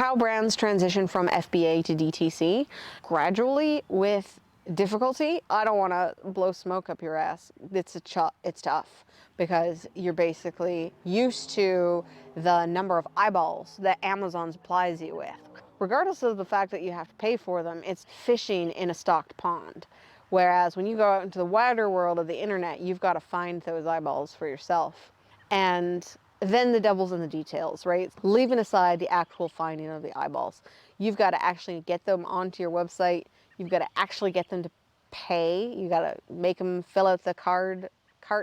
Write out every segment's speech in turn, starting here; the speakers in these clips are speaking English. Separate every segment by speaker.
Speaker 1: how brands transition from FBA to DTC, gradually with difficulty. I don't want to blow smoke up your ass. It's tough because you're basically used to the number of eyeballs that Amazon supplies you with. Regardless of the fact that you have to pay for them, it's fishing in a stocked pond. Whereas when you go out into the wider world of the internet, you've got to find those eyeballs for yourself. And then the devil's in the details, right? Leaving aside the actual finding of the eyeballs, you've got to actually get them onto your website. You've got to actually get them to pay. You got to make them fill out the cart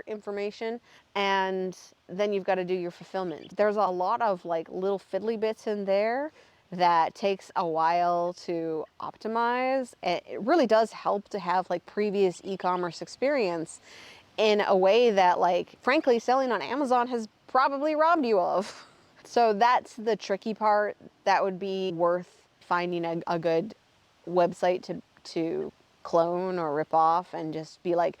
Speaker 1: information, and then you've got to do your fulfillment. There's a lot of like little fiddly bits in there that takes a while to optimize. It really does help to have like previous e-commerce experience in a way that, like, frankly, selling on Amazon has probably robbed you of. So that's the tricky part. That would be worth finding a good website to clone or rip off and just be like,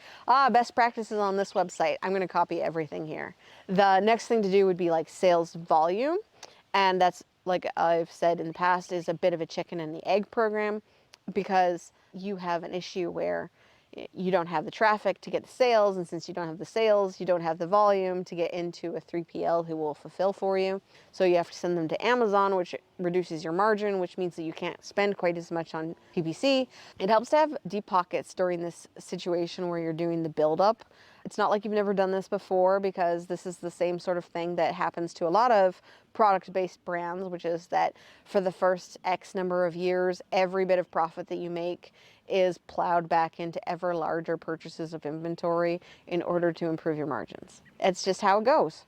Speaker 1: best practices on this website. I'm going to copy everything here. The next thing to do would be like sales volume. And that's, like I've said in the past, is a bit of a chicken and the egg program, because you have an issue where you don't have the traffic to get the sales, and since you don't have the sales, you don't have the volume to get into a 3PL who will fulfill for you. So you have to send them to Amazon, which reduces your margin, which means that you can't spend quite as much on PPC. It helps to have deep pockets during this situation where you're doing the build-up. It's not like you've never done this before, because this is the same sort of thing that happens to a lot of product-based brands, which is that for the first X number of years, every bit of profit that you make is plowed back into ever larger purchases of inventory in order to improve your margins. It's just how it goes.